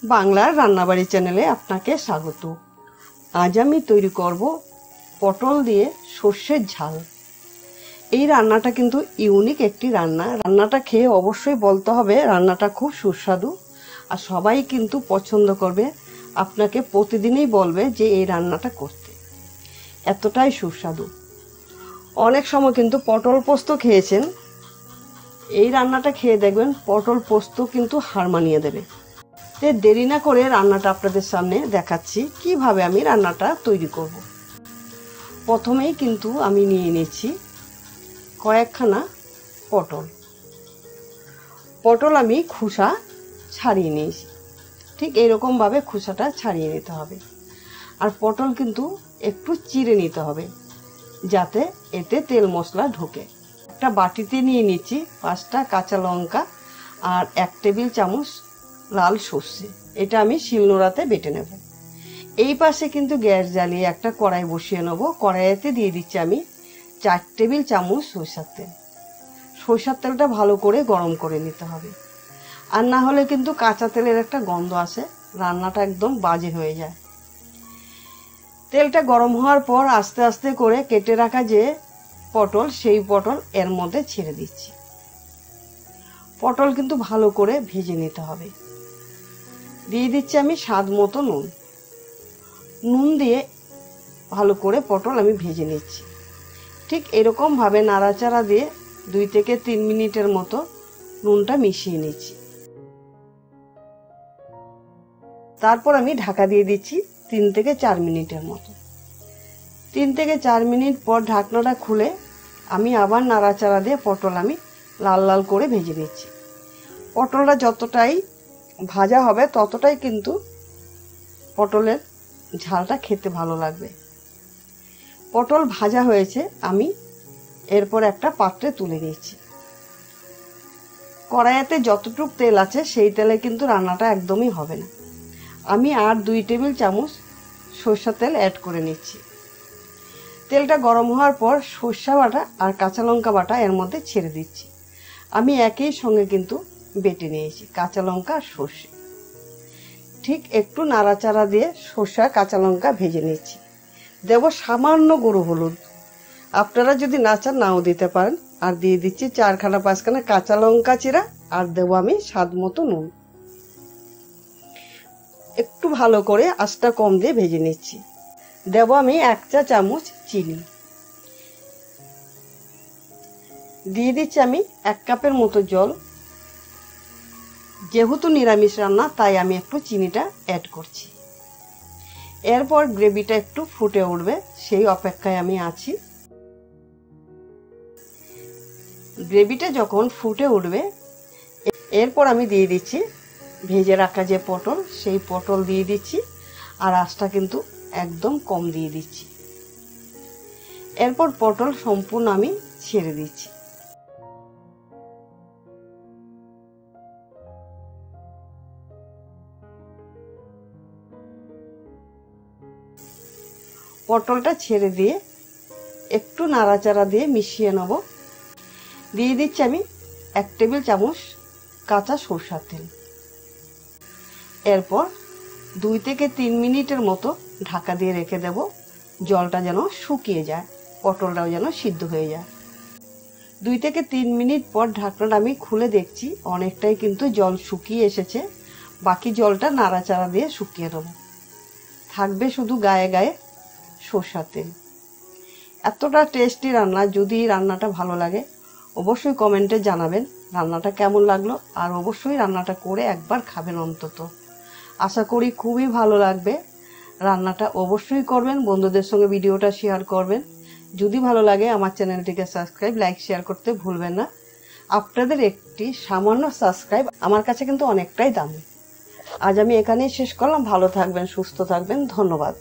বাংলার রান্নাবাড়ি চ্যানেলে আপনাকে স্বাগত। আজ আমি তৈরি করব পটল দিয়ে সর্ষের ঝাল। এই রান্নাটা কিন্তু ইউনিক একটি রান্নাটা খেয়ে অবশ্যই বলতে হবে রান্নাটা খুব সুস্বাদু, আর সবাই কিন্তু পছন্দ করবে। আপনাকে প্রতিদিনই বলবে যে এই রান্নাটা করতে, এতটাই সুস্বাদু। অনেক সময় কিন্তু পটল পোস্ত খেয়েছেন, এই রান্নাটা খেয়ে দেখবেন পটল পোস্ত কিন্তু হার মানিয়ে দেবে। দেরি না করে রান্নাটা আপনাদের সামনে দেখাচ্ছি কিভাবে আমি রান্নাটা তৈরি করব। প্রথমেই কিন্তু আমি নিয়ে নিচ্ছি কয়েকখানা পটল আমি খোসা ছাড়িয়ে নিয়েছি। ঠিক এইরকমভাবে খোসাটা ছাড়িয়ে নিতে হবে। আর পটল কিন্তু একটু চিড়ে নিতে হবে যাতে এতে তেল মশলা ঢোকে। একটা বাটিতে নিয়ে নিচ্ছি 5টা কাঁচা লঙ্কা আর 1 টেবিল চামচ লাল সর্ষে। এটা আমি শিলনোড়াতে বেটে নেব। এই পাশে কিন্তু গ্যাস জ্বালিয়ে একটা কড়াই বসিয়ে নেব। কড়াইতে দিয়ে দিচ্ছি আমি 4 টেবিল চামচ সরষের তেল। সরষের তেলটা ভালো করে গরম করে নিতে হবে, আর না হলে কিন্তু কাঁচা তেলের একটা গন্ধ আসে, রান্নাটা একদম বাজে হয়ে যায়। তেলটা গরম হওয়ার পর আস্তে আস্তে করে কেটে রাখা যে পটল, সেই পটল এর মধ্যে ছেড়ে দিচ্ছি। পটল কিন্তু ভালো করে ভেজে নিতে হবে। দিয়ে দিচ্ছি আমি স্বাদ মতো নুন দিয়ে ভালো করে পটল আমি ভেজে নিচ্ছি। ঠিক এরকমভাবে নাড়াচাড়া দিয়ে 2 থেকে 3 মিনিটের মতো নুনটা মিশিয়ে নিচ্ছি। তারপর আমি ঢাকা দিয়ে দিচ্ছি 3 থেকে 4 মিনিটের মতো। 3 থেকে 4 মিনিট পর ঢাকনাটা খুলে আমি আবার নাড়াচাড়া দিয়ে পটল আমি লাল লাল করে ভেজে নিচ্ছি। পটলটা যতটাই ভাজা হবে ততটাই কিন্তু পটলের ঝালটা খেতে ভালো লাগবে। পটল ভাজা হয়েছে, আমি এরপর একটা পাত্রে তুলে নিচ্ছি। কড়াইতে যতটুকু তেল আছে সেই তেলে কিন্তু রান্নাটা একদমই হবে না। আমি আর 2 টেবিল চামচ সরষের তেল অ্যাড করে নিচ্ছি। তেলটা গরম হওয়ার পর সরষে বাটা আর কাঁচা লঙ্কা বাটা এর মধ্যে ছেড়ে দিচ্ছি। আমি একই সঙ্গে কিন্তু বেটে নিয়েছি কাঁচা লঙ্কা আর সর্ষে। ঠিক একটু নাড়াচাড়া দিয়ে সর্ষে কাঁচা লঙ্কা ভেজে নিচ্ছি। দেব সামান্য গুঁড়ো হলুদ, আপনারা যদি না চান নাও দিতে পারেন। আর দিয়ে দিচ্ছি 4-5খানা কাঁচা লঙ্কা চিরা, আর দেবো আমি স্বাদ মতো নুন। একটু ভালো করে আঁচটা কম দিয়ে ভেজে নিচ্ছি। দেব আমি 1 চা চামচ চিনি। দিয়ে দিচ্ছি আমি 1 কাপের মতো জল। যেহেতু নিরামিষ রান্না তাই আমি একটু চিনিটা অ্যাড করছি। এরপর গ্রেভিটা একটু ফুটে উঠবে, সেই অপেক্ষায় আমি আছি। গ্রেভিটা যখন ফুটে উঠবে এরপর আমি দিয়ে দিচ্ছি ভেজে রাখা যে পটল, সেই পটল দিয়ে দিচ্ছি। আর আঁচটা কিন্তু একদম কম দিয়ে দিচ্ছি। এরপর পটল সম্পূর্ণ আমি ছেড়ে দিচ্ছি। পটলটা ছেড়ে দিয়ে একটু নাড়াচাড়া দিয়ে মিশিয়ে নেব। দিয়ে দিচ্ছি আমি 1 টেবিল চামচ কাঁচা সরষের তেল। এরপর 2 থেকে 3 মিনিটের মতো ঢাকা দিয়ে রেখে দেব, জলটা যেন শুকিয়ে যায়, পটলটাও যেন সিদ্ধ হয়ে যায়। 2 থেকে 3 মিনিট পর ঢাকনাটা আমি খুলে দেখছি অনেকটাই কিন্তু জল শুকিয়ে এসেছে। বাকি জলটা নাড়াচাড়া দিয়ে শুকিয়ে দেবো। থাকবে শুধু গায়ে গায়ে সরষের তেল। এতটা টেস্টি রান্না। যদি রান্নাটা ভালো লাগে অবশ্যই কমেন্টে জানাবেন রান্নাটা কেমন লাগলো, আর অবশ্যই রান্নাটা করে একবার খাবেন অন্তত। আশা করি খুবই ভালো লাগবে। রান্নাটা অবশ্যই করবেন, বন্ধুদের সঙ্গে ভিডিওটা শেয়ার করবেন। যদি ভালো লাগে আমার চ্যানেলটিকে সাবস্ক্রাইব, লাইক, শেয়ার করতে ভুলবেন না। আপনাদের একটি সামান্য সাবস্ক্রাইব আমার কাছে কিন্তু অনেকটাই দামি। আজ আমি এখানেই শেষ করলাম। ভালো থাকবেন, সুস্থ থাকবেন। ধন্যবাদ।